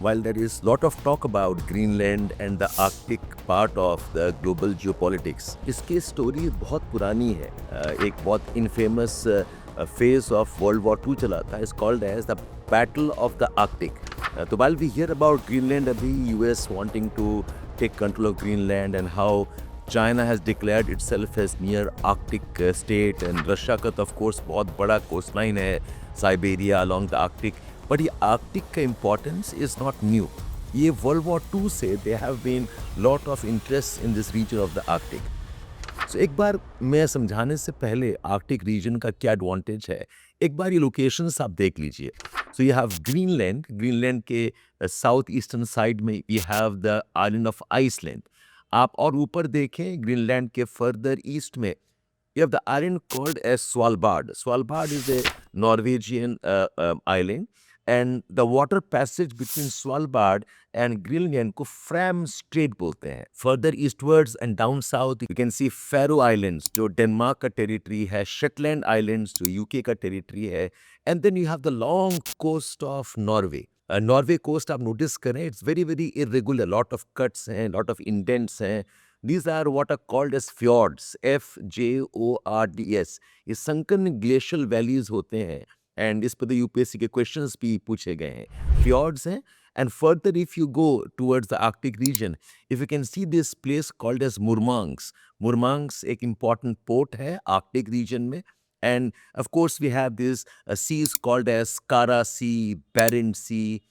while there is lot of talk about Greenland and the Arctic part of the global geopolitics, इसकी story बहुत पुरानी है। एक बहुत infamous phase of World War II चला था, is called as the Battle of the Arctic. तो while we hear about Greenland, अभी US wanting to take control of Greenland and how China has declared itself as near Arctic state, and Russia का तो of course बहुत बड़ा coastline है, Siberia along the Arctic. But ये Arctic का importance is not new. ये World War II से there have been lot of interest in this region of the Arctic. So एक बार मैं समझाने से पहले आर्कटिक रीजन का क्या एडवांटेज है, एक बार ये लोकेशंस आप देख लीजिए. सो यू हैव ग्रीनलैंड के साउथ ईस्टर्न साइड में you have the island of Iceland. आप और ऊपर देखें ग्रीनलैंड के फर्दर ईस्ट में you have the island called as Svalbard. Svalbard is a Norwegian island, and the water passage between Svalbard and Greenland को Fram Strait बोलते हैं. Further eastwards and down south you can see Faroe Islands जो Denmark का territory है, Shetland Islands जो UK का territory है, and then you have the long coast of Norway. Norway coast आप नोटिस करें, it's very very irregular, lot of cuts हैं, lot of indents हैं. These are what are called as fjords, FJORDS. ये sunken glacial valleys होते हैं, and इस पर तो यूपीएससी के क्वेश्चंस भी पूछे गए हैं. Fjords हैं, and further if you go towards the Arctic region, if you can see this place called as Murmansk. Murmansk एक important port है Arctic region में, and of course we have these seas called as Kara Sea, Barents Sea.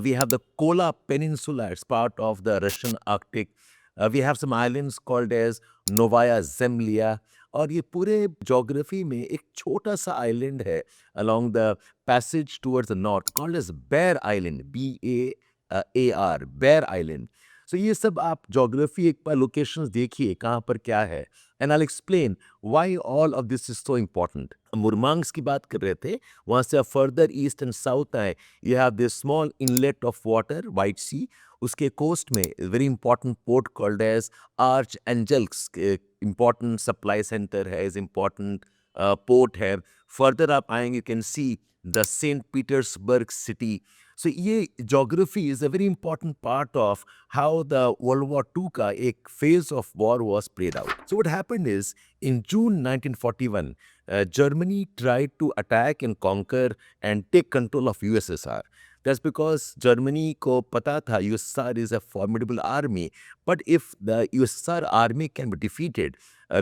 We have the Kola Peninsula, it's part of the Russian Arctic. We have some islands called as Novaya Zemlya. और ये पूरे geography में एक छोटा सा island है along the passage towards the north called as Bear Island, BAAR, Bear Island. So ये सब आप जोग्राफी एक बार लोकेशंस देखिए कहाँ पर क्या है, and I'll explain why all of this is so important. मुरमांस्क की बात कर रहे थे, वहाँ से आप फर्दर ईस्ट एंड साउथ आए, you have this small inlet of water, White Sea. उसके कोस्ट में very important port called as Archangels, important supply centre है, इज इम्पॉर्टेंट पोर्ट है. फर्दर आप आएंगे, you can see the Saint Petersburg city. So ये geography is a very important part of how the world war II का एक phase of war was played out. So what happened is in June 1941 Germany tried to attack and conquer and take control of USSR. That's because Germany को पता था USSR is a formidable army, but if the USSR army can be defeated,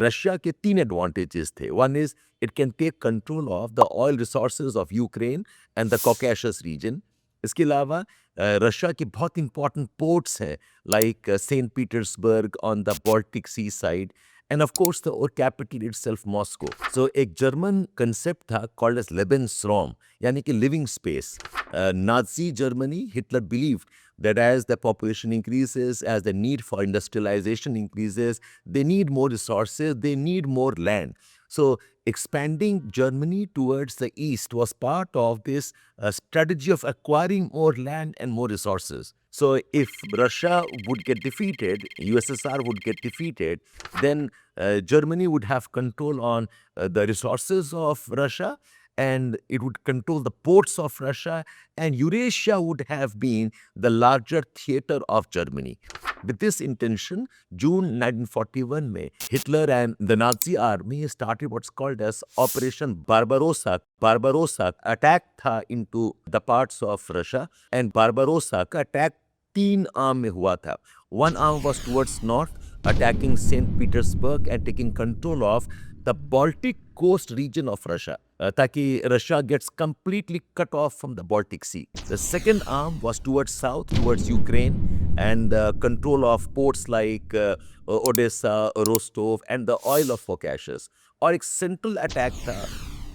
Russia के तीन advantages थे. One is it can take control of the oil resources of Ukraine and the Caucasus region. इसके अलावा Russia के बहुत important ports हैं like St. Petersburg on the Baltic Sea side, and of course the capital itself Moscow. So एक German concept था called as Lebensraum, यानी कि living space. Nazi Germany, Hitler believed that as the population increases, as the need for industrialization increases, they need more resources, they need more land. So expanding Germany towards the east was part of this strategy of acquiring more land and more resources. So if Russia would get defeated, USSR would get defeated, then Germany would have control on the resources of Russia, and it would control the ports of Russia, and Eurasia would have been the larger theater of Germany. With this intention, June 1941 में Hitler and the Nazi army started what's called as Operation Barbarossa. Barbarossa attack था into the parts of Russia, and Barbarossa का attack तीन arm में हुआ था. One arm was towards north, attacking St. Petersburg and taking control of the Baltic coast region of Russia, ताकि Russia gets completely cut off from the Baltic Sea. The second arm was towards south, towards Ukraine, and control of ports like Odessa, Rostov, and the oil of Caucasus. और एक central attack था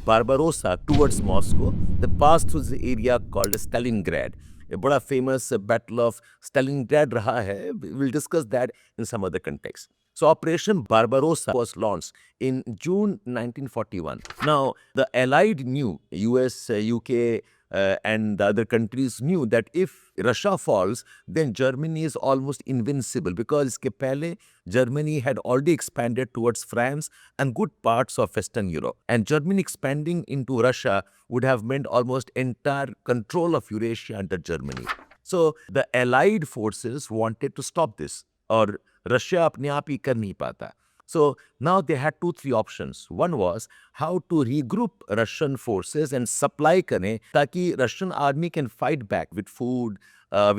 Barbarossa towards Moscow, that passed through the area called Stalingrad. A बड़ा famous battle of Stalingrad रहा है. We'll discuss that in some other context. So Operation Barbarossa was launched in June 1941. Now, the Allied knew, US, UK, and the other countries knew that if Russia falls, then Germany is almost invincible, because इसके पहले Germany had already expanded towards France and good parts of Western Europe. And Germany expanding into Russia would have meant almost entire control of Eurasia under Germany. So the allied forces wanted to stop this, और Russia अपने आप ही कर नहीं पाता. So now they had 2-3 options. One was how to regroup Russian forces and supply करें ताकि Russian army can fight back with food,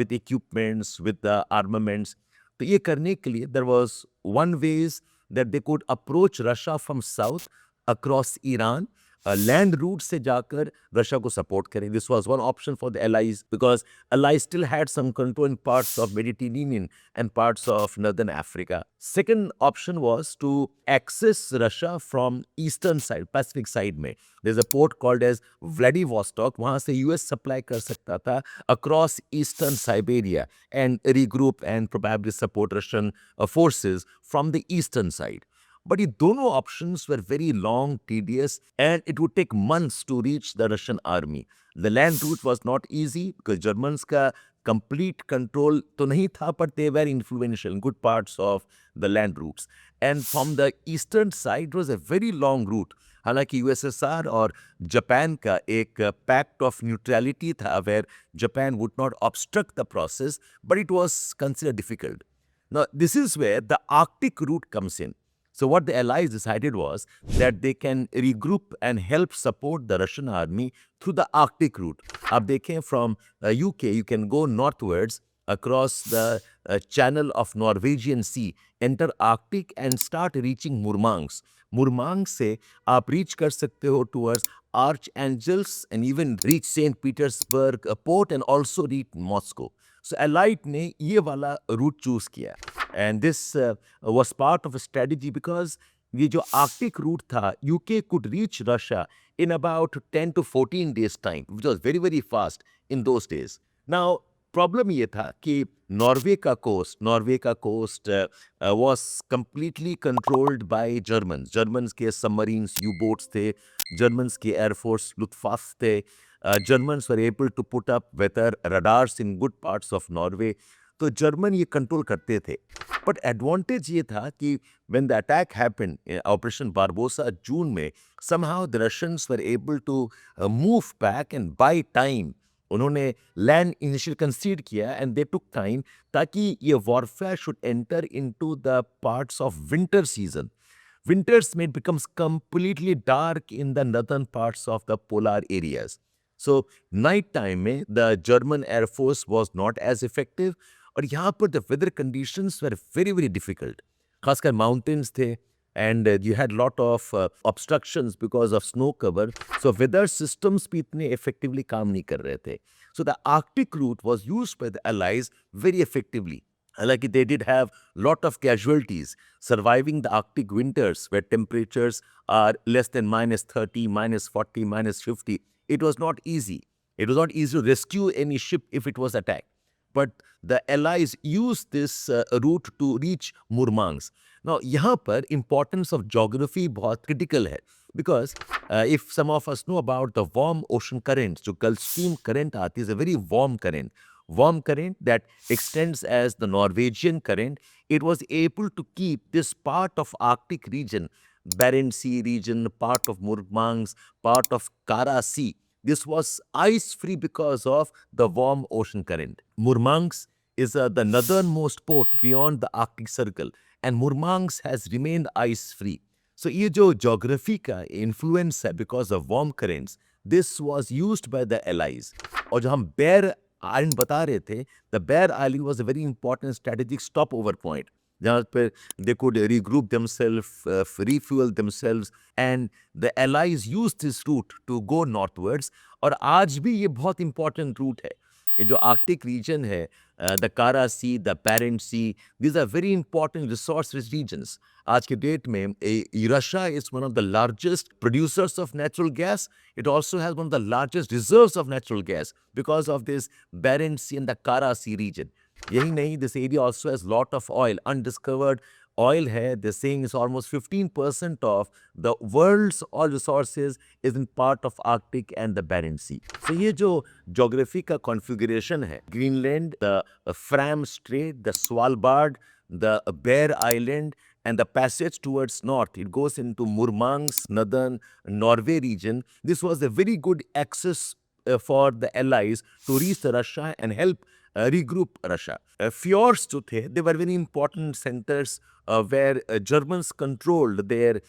with equipments, with the armaments. तो ये करने के लिए there was one ways that they could approach Russia from south across Iran, land route से जाकर Russia को सपोर्ट करें. This was one option for the allies because allies still had some control in parts of Mediterranean and parts of northern Africa. Second option was to access Russia from eastern side, Pacific side में. There's a port called as Vladivostok. वहाँ से US supply कर सकता था across eastern Siberia and regroup and probably support Russian forces from the eastern side. But the दोनों options were very long, tedious, and it would take months to reach the Russian army. The land route was not easy because Germans का complete control तो नहीं था, but they were influential in good parts of the land routes. And from the eastern side was a very long route. हालांकि USSR और Japan का एक pact of neutrality था where Japan would not obstruct the process, but it was considered difficult. Now, this is where the Arctic route comes in. So what the allies decided was that they can regroup and help support the Russian army through the Arctic route. अब देखें from UK, you can go northwards across the channel of Norwegian Sea, enter Arctic and start reaching Murmansk. Murmansk से आप reach कर सकते हो towards Archangels and even reach St. Petersburg port and also reach Moscow. So Allied ने ये वाला route choose किया. And this was part of a strategy because ये जो Arctic route था, UK could reach Russia in about 10 to 14 days time, which was very, very fast in those days. Now, problem ये था कि Norway का coast was completely controlled by Germans. Germans के submarines, U-boats थे, Germans के Air Force Luftwaffe थे. Germans were able to put up weather radars in good parts of Norway. तो German ये कंट्रोल करते थे. बट एडवांटेज ये था कि when the attack happened, operation Barbarossa June में, somehow the Russians were able to move back and buy time. उन्होंने land initial concede किया एंड दे टुक टाइम ताकि ये warfare should enter into the parts of winter season. Winters may becomes completely dark in the northern parts of the polar areas. So night time में the German Air Force was not as effective. और यहाँ पर the weather conditions were very very difficult. खासकर mountains थे and you had lot of obstructions because of snow cover. So weather systems भी इतने effectively काम नहीं कर रहे थे. So the Arctic route was used by the Allies very effectively. हालांकि they did have lot of casualties surviving the Arctic winters where temperatures are less than -30, -40, -50. It was not easy. It was not easy to rescue any ship if it was attacked. But the Allies used this route to reach Murmansk. Now, यहाँ पर importance of geography बहुत critical है. Because if some of us know about the warm ocean currents, जो Gulf Stream current आती है, is a very warm current that extends as the Norwegian current. It was able to keep this part of Arctic region, Barents Sea region, part of Murmansk, part of Kara Sea. This was ice-free because of the warm ocean current. Murmansk is the northernmost port beyond the Arctic Circle, and Murmansk has remained ice-free. So ये जो geography का influence है because of warm currents, this was used by the Allies. और जो हम Bear Island बता रहे थे, the Bear Island was a very important strategic stopover point. जहाँ पर they could regroup themselves, refuel themselves, and the Allies used this route to go northwards. और आज भी ये बहुत important route है. ये जो Arctic region है, the Kara Sea, the Barents Sea, these are very important resource-rich regions. आज के डेट में Russia is one of the largest producers of natural gas. It also has one of the largest reserves of natural gas because of this Barents Sea and the Kara Sea region. यही नहीं, this area also has lot of oil, undiscovered oil है. They're saying it's almost 15% of the world's oil resources is in part of Arctic and the Barents Sea. So ये जो geography का configuration है, Greenland, the Fram Strait, the Svalbard, the Bear Island, and the passage towards north, it goes into Murmansk, northern Norway region. This was a very good access for the Allies to reach Russia and help regroup Russia. Fjords जो थे, they were very important centers where Germans controlled their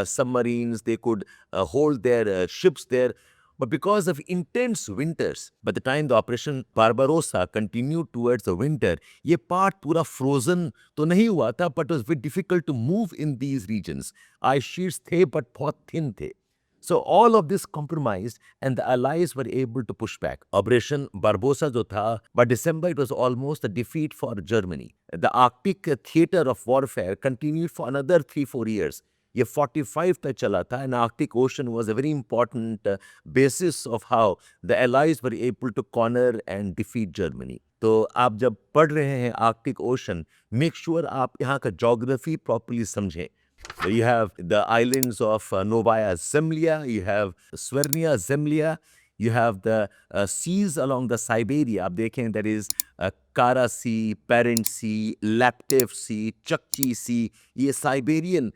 submarines. They could hold their ships there. But because of intense winters, by the time the Operation Barbarossa continued towards the winter, ये part पूरा frozen तो नहीं हुआ था, but it was very difficult to move in these regions. Ice sheets थे, but बहुत thin थे. So all of this compromised and the allies were able to push back. Operation Barbarossa जो था, by December it was almost a defeat for Germany. The Arctic theater of warfare continued for another 3-4 years. ये 45 तक चला था, and Arctic Ocean was a very important basis of how the allies were able to corner and defeat Germany. तो आप जब पढ़ रहे हैं Arctic Ocean, make sure आप यहाँ का geography properly समझें. So you have the islands of Novaya Zemlya, you have Svernia Zemlya, you have the seas along the Siberia. आप देखें, there is Kara Sea, Parent Sea, Laptev Sea, Chukchi Sea. ये Siberian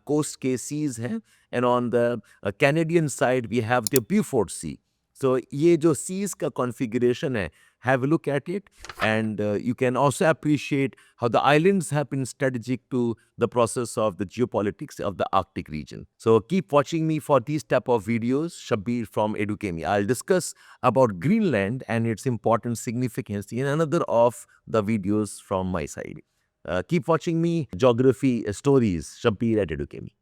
coast के seas हैं. And on the Canadian side, we have the Beaufort Sea. So ये जो seas का configuration है, have a look at it, and you can also appreciate how the islands have been strategic to the process of the geopolitics of the Arctic region. So keep watching me for these type of videos. Shabbir from Educami. I'll discuss about Greenland and its important significance in another of the videos from my side. Keep watching me. Geography stories. Shabbir at Educami.